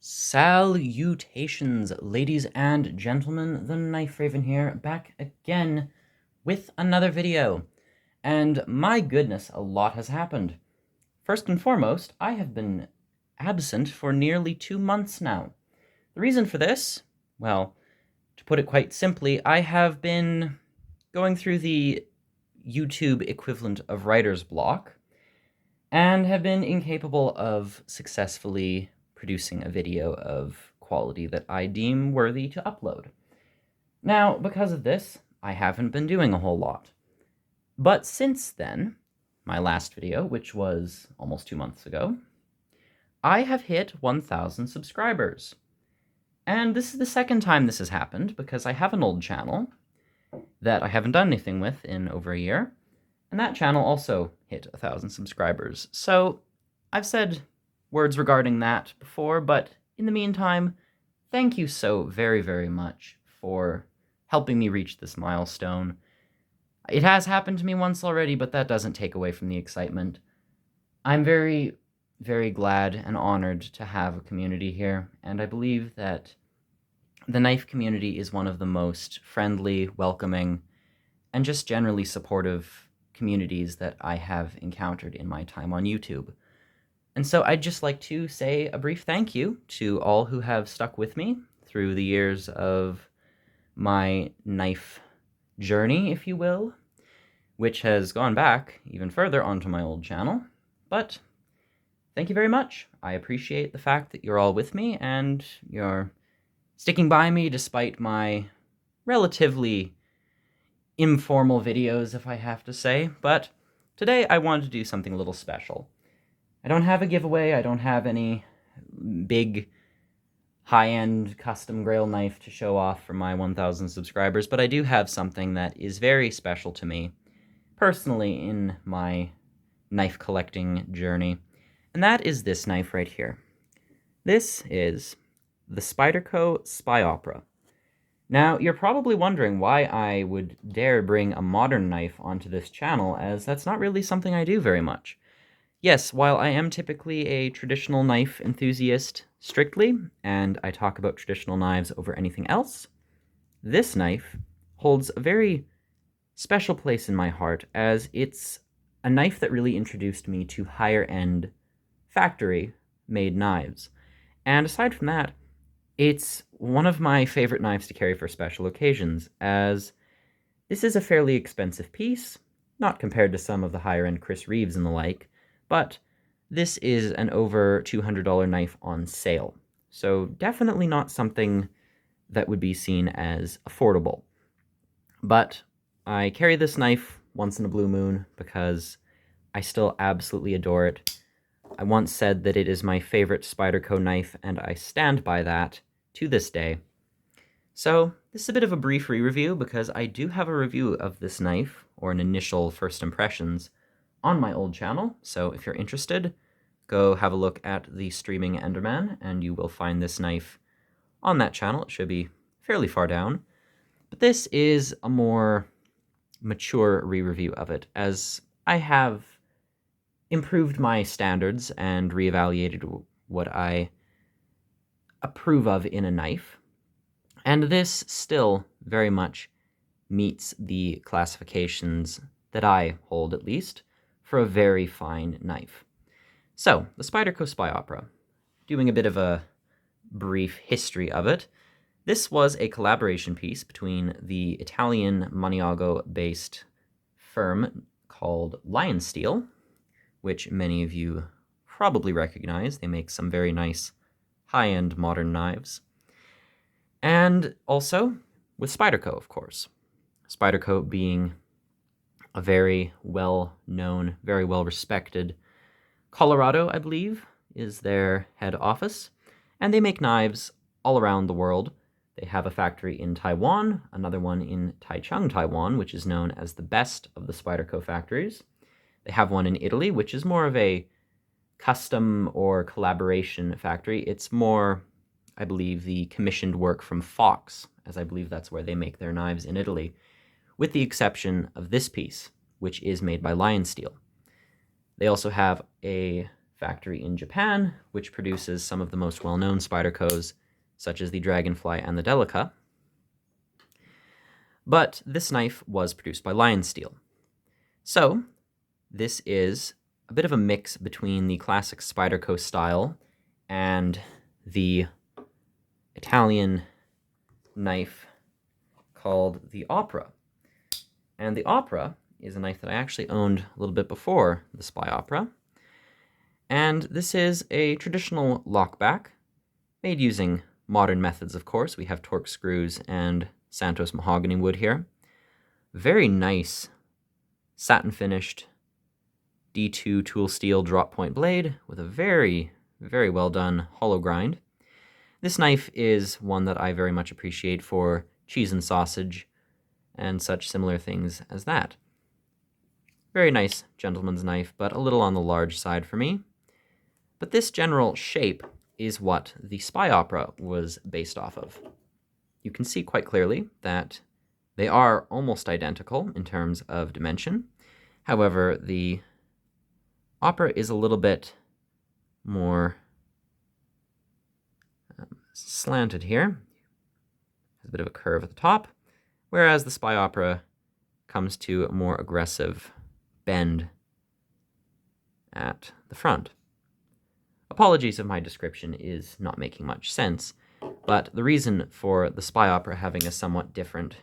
Salutations, ladies and gentlemen, TheKnifeRaven here, back again with another video. And my goodness, a lot has happened. First and foremost, I have been absent for nearly 2 months now. The reason for this, well, to put it quite simply, I have been going through the YouTube equivalent of writer's block, and have been incapable of successfully producing a video of quality that I deem worthy to upload. Now, because of this, I haven't been doing a whole lot. But since then, my last video, which was almost 2 months ago, I have hit 1,000 subscribers. And this is the second time this has happened, because I have an old channel that I haven't done anything with in over a year, and that channel also hit 1,000 subscribers. So I've said words regarding that before, but in the meantime, thank you so very, very much for helping me reach this milestone. It has happened to me once already, but that doesn't take away from the excitement. I'm very, very glad and honored to have a community here, and I believe that the knife community is one of the most friendly, welcoming, and just generally supportive communities that I have encountered in my time on YouTube. And so I'd just like to say a brief thank you to all who have stuck with me through the years of my knife journey, if you will, which has gone back even further onto my old channel. But thank you very much. I appreciate the fact that you're all with me and you're sticking by me despite my relatively informal videos, if I have to say. But today I wanted to do something a little special. I don't have a giveaway, I don't have any big high-end custom grail knife to show off for my 1,000 subscribers, but I do have something that is very special to me, personally, in my knife collecting journey, and that is this knife right here. This is the Spyderco Spyopera. Now, you're probably wondering why I would dare bring a modern knife onto this channel, as that's not really something I do very much. Yes, while I am typically a traditional knife enthusiast strictly, and I talk about traditional knives over anything else, this knife holds a very special place in my heart, as it's a knife that really introduced me to higher-end factory-made knives. And aside from that, it's one of my favorite knives to carry for special occasions, as this is a fairly expensive piece, not compared to some of the higher-end Chris Reeves and the like, but this is an over $200 knife on sale, so definitely not something that would be seen as affordable. But I carry this knife once in a blue moon because I still absolutely adore it. I once said that it is my favorite Spyderco knife, and I stand by that to this day. So this is a bit of a brief re-review because I do have a review of this knife, or an initial first impressions, on my old channel, so if you're interested, go have a look at TheStreamingEnderman, and you will find this knife on that channel. It should be fairly far down. But this is a more mature re-review of it, as I have improved my standards and reevaluated what I approve of in a knife, and this still very much meets the classifications that I hold, at least, for a very fine knife. So, the Spyderco Spyopera, doing a bit of a brief history of it, this was a collaboration piece between the Italian Maniago-based firm called Lionsteel, which many of you probably recognize. They make some very nice high-end modern knives. And also with Spyderco, of course. Spyderco being a very well-known, very well-respected Colorado, I believe, is their head office, and they make knives all around the world. They have a factory in Taiwan, another one in Taichung, Taiwan, which is known as the best of the Spyderco factories. They have one in Italy, which is more of a custom or collaboration factory. It's more, I believe, the commissioned work from Fox, as I believe that's where they make their knives in Italy, with the exception of this piece, which is made by Lionsteel. They also have a factory in Japan, which produces some of the most well-known Spydercos, such as the Dragonfly and the Delica. But this knife was produced by Lionsteel. So, this is a bit of a mix between the classic Spyderco style and the Italian knife called the Opera. And the Opera is a knife that I actually owned a little bit before the Spyopera. And this is a traditional lockback, made using modern methods, of course. We have torque screws and Santos mahogany wood here. Very nice satin-finished D2 tool steel drop point blade with a very, very well done hollow grind. This knife is one that I very much appreciate for cheese and sausage and such similar things as that. Very nice gentleman's knife, but a little on the large side for me. But this general shape is what the Spyopera was based off of. You can see quite clearly that they are almost identical in terms of dimension. However, the Opera is a little bit more slanted here. Has a bit of a curve at the top, whereas the Spyopera comes to a more aggressive bend at the front. Apologies if my description is not making much sense, but the reason for the Spyopera having a somewhat different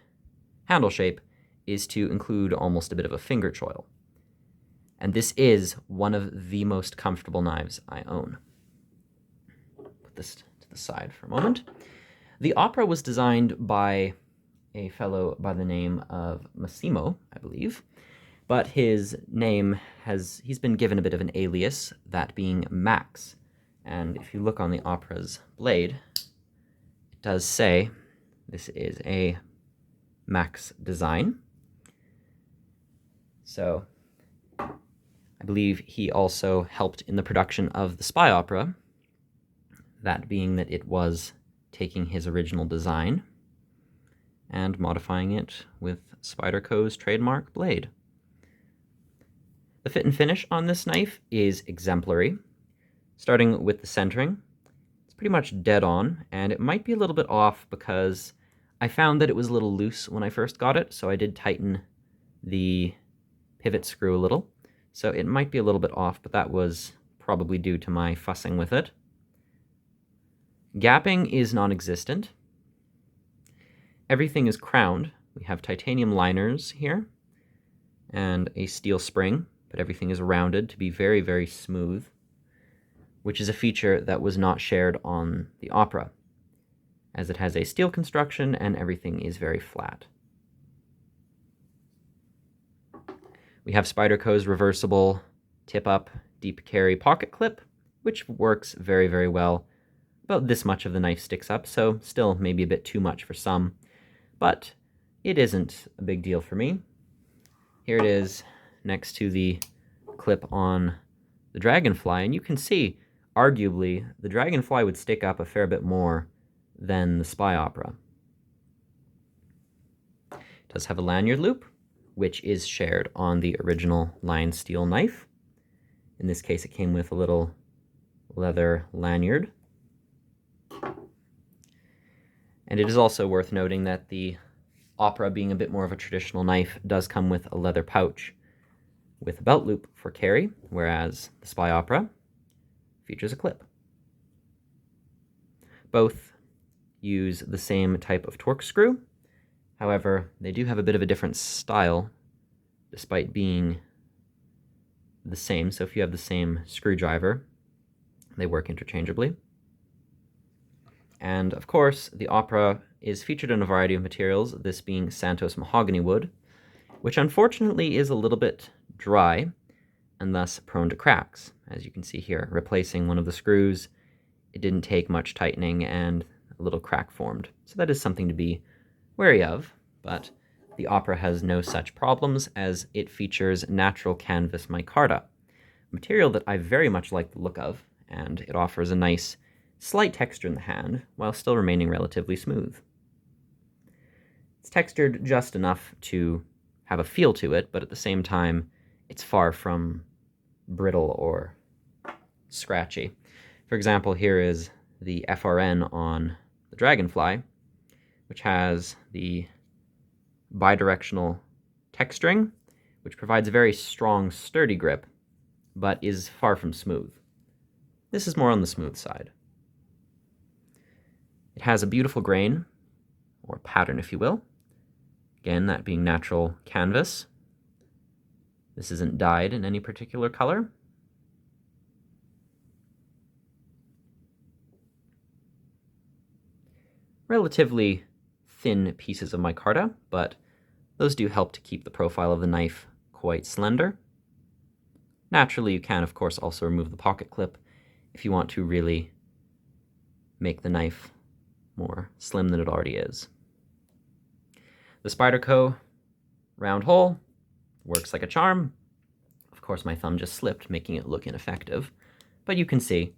handle shape is to include almost a bit of a finger choil. And this is one of the most comfortable knives I own. Put this to the side for a moment. The Opera was designed by a fellow by the name of Massimo, I believe, but his name he's been given a bit of an alias, that being Max. And if you look on the Opera's blade, it does say this is a Max design. So I believe he also helped in the production of the Spyopera, that being that it was taking his original design and modifying it with Spyderco's trademark blade. The fit and finish on this knife is exemplary. Starting with the centering, it's pretty much dead on, and it might be a little bit off because I found that it was a little loose when I first got it, so I did tighten the pivot screw a little. So it might be a little bit off, but that was probably due to my fussing with it. Gapping is non-existent. Everything is crowned. We have titanium liners here and a steel spring, but everything is rounded to be very, very smooth, which is a feature that was not shared on the Opera, as it has a steel construction and everything is very flat. We have Spyderco's reversible tip-up deep carry pocket clip, which works very, very well. About this much of the knife sticks up, so still maybe a bit too much for some, but it isn't a big deal for me. Here it is next to the clip on the Dragonfly, and you can see, arguably, the Dragonfly would stick up a fair bit more than the Spyopera. It does have a lanyard loop, which is shared on the original Lionsteel knife. In this case, it came with a little leather lanyard. And it is also worth noting that the Opera, being a bit more of a traditional knife, does come with a leather pouch with a belt loop for carry, whereas the Spyopera features a clip. Both use the same type of torque screw. However, they do have a bit of a different style, despite being the same. So if you have the same screwdriver, they work interchangeably. And of course, the Opera is featured in a variety of materials, this being Santos mahogany wood, which unfortunately is a little bit dry and thus prone to cracks. As you can see here, replacing one of the screws, it didn't take much tightening and a little crack formed. So that is something to be wary of, but the Opera has no such problems as it features natural Canvas Micarta, a material that I very much like the look of, and it offers a nice slight texture in the hand while still remaining relatively smooth. It's textured just enough to have a feel to it, but at the same time, it's far from brittle or scratchy. For example, here is the FRN on the Dragonfly, which has the bidirectional tech string, which provides a very strong, sturdy grip, but is far from smooth. This is more on the smooth side. It has a beautiful grain, or pattern if you will. Again, that being natural canvas. This isn't dyed in any particular color. Relatively thin pieces of micarta, but those do help to keep the profile of the knife quite slender. Naturally, you can, of course, also remove the pocket clip if you want to really make the knife more slim than it already is. The Spyderco round hole works like a charm. Of course, my thumb just slipped, making it look ineffective, but you can see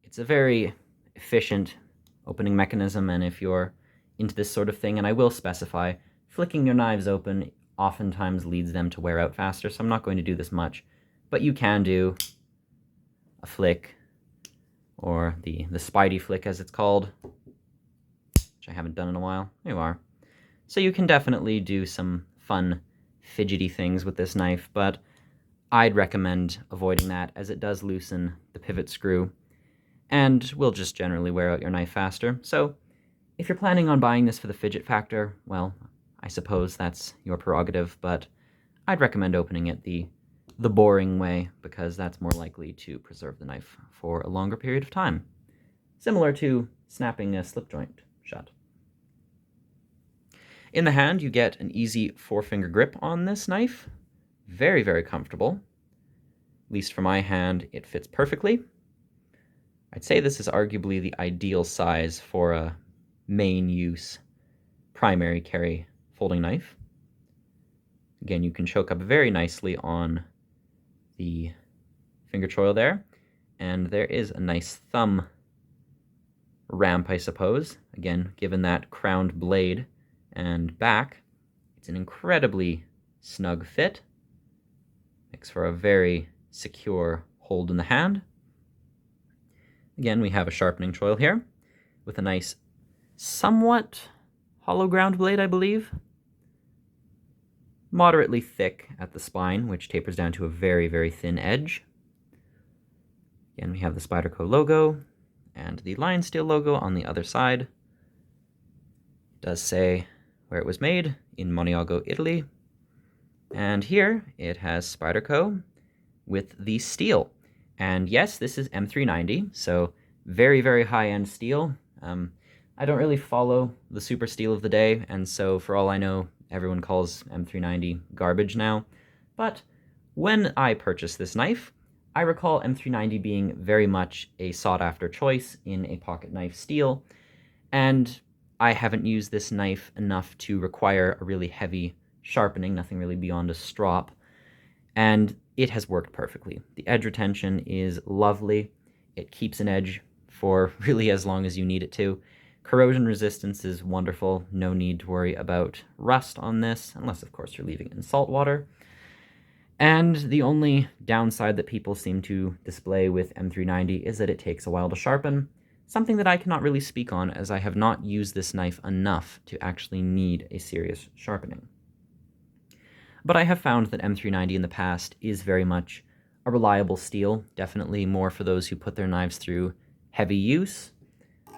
it's a very efficient opening mechanism, and if you're into this sort of thing, and I will specify, flicking your knives open oftentimes leads them to wear out faster, so I'm not going to do this much, but you can do a flick, or the Spidey flick as it's called, which I haven't done in a while. There you are. So you can definitely do some fun, fidgety things with this knife, but I'd recommend avoiding that as it does loosen the pivot screw and will just generally wear out your knife faster. So if you're planning on buying this for the fidget factor, well, I suppose that's your prerogative, but I'd recommend opening it the boring way, because that's more likely to preserve the knife for a longer period of time. Similar to snapping a slip joint shut. In the hand, you get an easy 4-finger grip on this knife. Very, very comfortable. At least for my hand, it fits perfectly. I'd say this is arguably the ideal size for a main use, primary carry folding knife. Again, you can choke up very nicely on the finger choil there, and there is a nice thumb ramp, I suppose. Again, given that crowned blade and back, it's an incredibly snug fit. Makes for a very secure hold in the hand. Again, we have a sharpening choil here with a nice, somewhat hollow ground blade, I believe. Moderately thick at the spine, which tapers down to a very, very thin edge. Again, we have the Spyderco logo and the Lionsteel logo on the other side. It does say where it was made, in Maniago, Italy. And here it has Spyderco with the steel. And yes, this is M390, so very, very high-end steel. I don't really follow the super steel of the day, and so for all I know, everyone calls M390 garbage now. But when I purchased this knife, I recall M390 being very much a sought-after choice in a pocket knife steel, and I haven't used this knife enough to require a really heavy sharpening, nothing really beyond a strop, and it has worked perfectly. The edge retention is lovely. It keeps an edge for really as long as you need it to. Corrosion resistance is wonderful. No need to worry about rust on this, unless of course you're leaving it in salt water. And the only downside that people seem to display with M390 is that it takes a while to sharpen, something that I cannot really speak on as I have not used this knife enough to actually need a serious sharpening. But I have found that M390 in the past is very much a reliable steel, definitely more for those who put their knives through heavy use.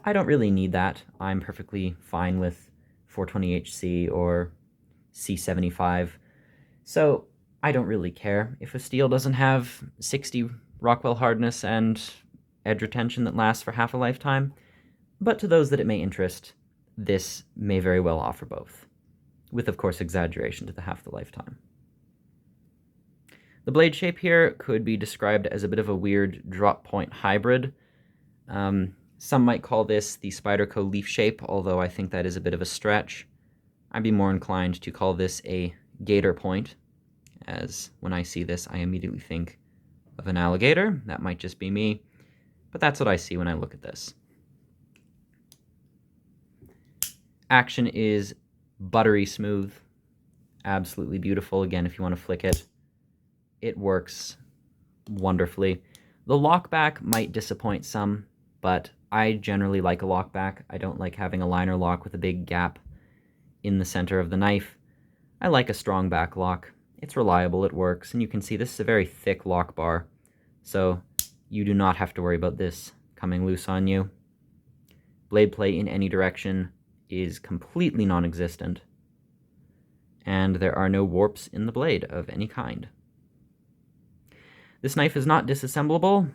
I don't really need that. I'm perfectly fine with 420HC or C75, so I don't really care if a steel doesn't have 60 Rockwell hardness and edge retention that lasts for half a lifetime, but to those that it may interest, this may very well offer both, with of course exaggeration to the half the lifetime. The blade shape here could be described as a bit of a weird drop point hybrid. Some might call this the Spyderco leaf shape, although I think that is a bit of a stretch. I'd be more inclined to call this a gator point, as when I see this I immediately think of an alligator. That might just be me, but that's what I see when I look at this. Action is buttery smooth, absolutely beautiful. Again, if you want to flick it, it works wonderfully. The lockback might disappoint some, but I generally like a lockback. I don't like having a liner lock with a big gap in the center of the knife. I like a strong back lock. It's reliable, it works, and you can see this is a very thick lock bar, so you do not have to worry about this coming loose on you. Blade play in any direction is completely non-existent, and there are no warps in the blade of any kind. This knife is not disassemblable.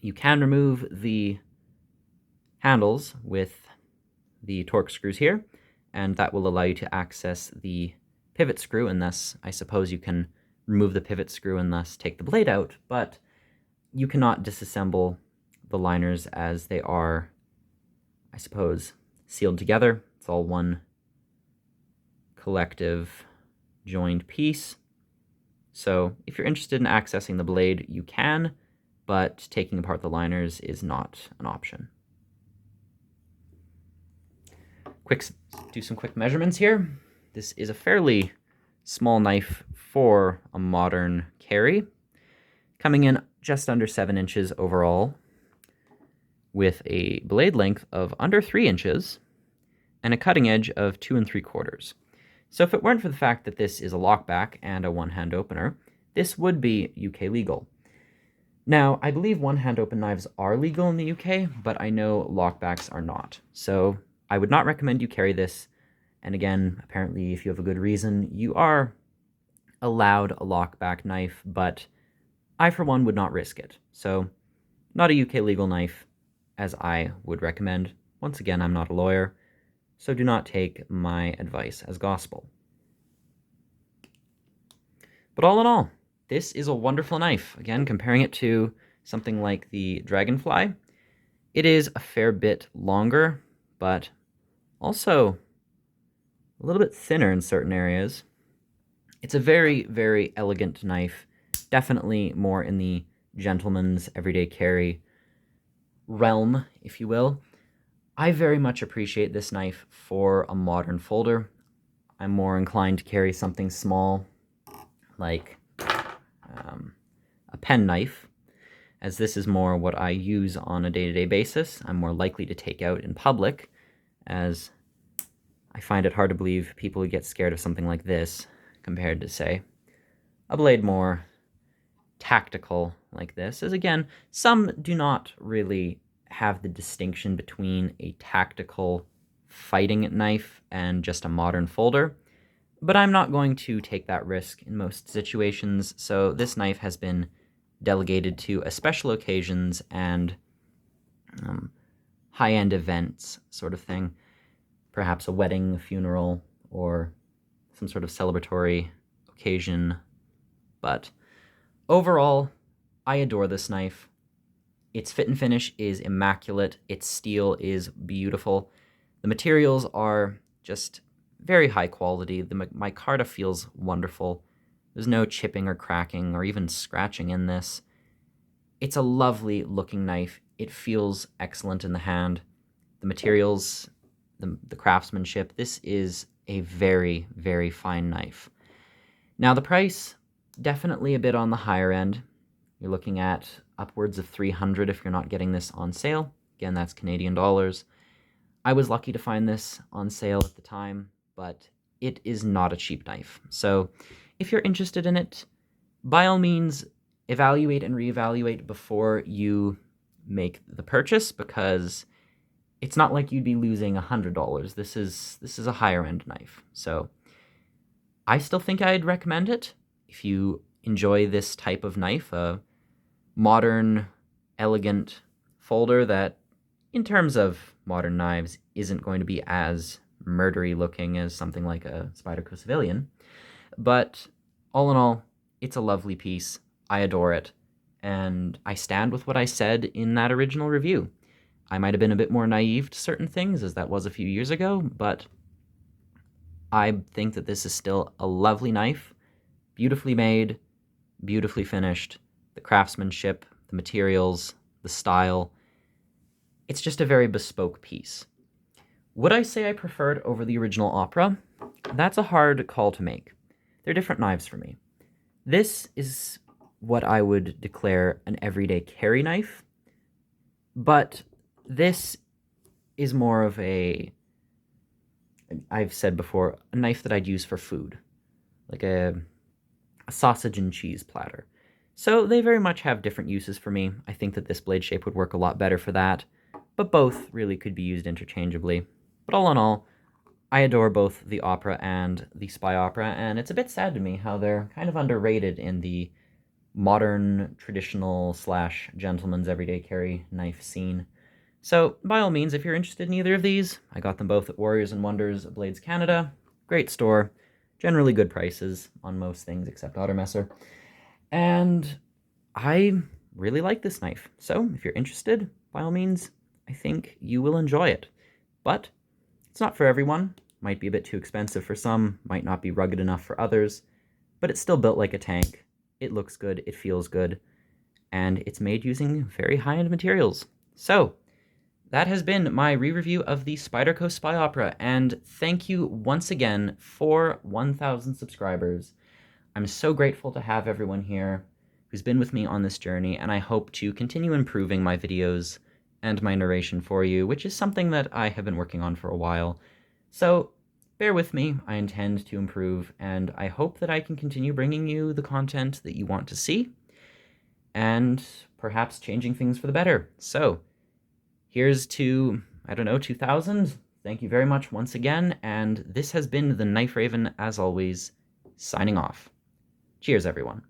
You can remove the handles with the torque screws here, and that will allow you to access the pivot screw, and thus I suppose you can remove the pivot screw and thus take the blade out, but you cannot disassemble the liners as they are, I suppose, sealed together. It's all one collective joined piece. So if you're interested in accessing the blade, you can, but taking apart the liners is not an option. Do some quick measurements here. This is a fairly small knife for a modern carry, coming in just under 7 inches overall, with a blade length of under 3 inches and a cutting edge of 2 3/4. So if it weren't for the fact that this is a lockback and a one-hand opener, this would be UK legal. Now, I believe one-hand open knives are legal in the UK, but I know lockbacks are not. So I would not recommend you carry this. And again, apparently if you have a good reason, you are allowed a lockback knife, but I for one would not risk it. So not a UK legal knife, as I would recommend. Once again, I'm not a lawyer, so do not take my advice as gospel. But all in all, this is a wonderful knife. Again, comparing it to something like the Dragonfly, it is a fair bit longer, but also a little bit thinner in certain areas. It's a very, very elegant knife, definitely more in the gentleman's everyday carry realm, if you will. I very much appreciate this knife for a modern folder. I'm more inclined to carry something small, like a pen knife, as this is more what I use on a day-to-day basis. I'm more likely to take out in public, as I find it hard to believe people would get scared of something like this compared to, say, a blade more tactical like this, as again, some do not really have the distinction between a tactical fighting knife and just a modern folder, but I'm not going to take that risk in most situations, so this knife has been delegated to special occasions and high-end events sort of thing, perhaps a wedding, a funeral, or some sort of celebratory occasion. But overall, I adore this knife. Its fit and finish is immaculate. Its steel is beautiful. The materials are just very high quality. The micarta feels wonderful. There's no chipping or cracking or even scratching in this. It's a lovely looking knife. It feels excellent in the hand. The materials, the craftsmanship, this is a very, very fine knife. Now the price, definitely a bit on the higher end. You're looking at upwards of $300 if you're not getting this on sale. Again, that's Canadian dollars. I was lucky to find this on sale at the time, but it is not a cheap knife. So if you're interested in it, by all means, evaluate and reevaluate before you make the purchase, because it's not like you'd be losing $100. This is a higher end knife. So I still think I'd recommend it if you enjoy this type of knife, a modern, elegant folder that, in terms of modern knives, isn't going to be as murdery looking as something like a Spyderco Civilian. But all in all, it's a lovely piece. I adore it. And I stand with what I said in that original review. I might have been a bit more naive to certain things, as that was a few years ago, but I think that this is still a lovely knife, beautifully made, beautifully finished. The craftsmanship, the materials, the style, it's just a very bespoke piece. Would I say I prefer it over the original Opera? That's a hard call to make. They're different knives for me. This is what I would declare an everyday carry knife, but this is more of I've said before, a knife that I'd use for food, like a sausage and cheese platter. So they very much have different uses for me. I think that this blade shape would work a lot better for that, but both really could be used interchangeably. But all in all, I adore both the Opera and the Spyopera, and it's a bit sad to me how they're kind of underrated in the modern, traditional / gentleman's everyday carry knife scene. So, by all means, if you're interested in either of these, I got them both at Warriors and Wonders Blades Canada. Great store. Generally good prices on most things except Automesser. And I really like this knife. So, if you're interested, by all means, I think you will enjoy it. But it's not for everyone. Might be a bit too expensive for some, might not be rugged enough for others, but it's still built like a tank. It looks good, it feels good, and it's made using very high-end materials. So, that has been my re-review of the Spyderco Spyopera, and thank you once again for 1,000 subscribers. I'm so grateful to have everyone here who's been with me on this journey, and I hope to continue improving my videos and my narration for you, which is something that I have been working on for a while. So bear with me, I intend to improve, and I hope that I can continue bringing you the content that you want to see, and perhaps changing things for the better. So here's to, 2,000. Thank you very much once again, and this has been TheKnifeRaven, as always, signing off. Cheers, everyone.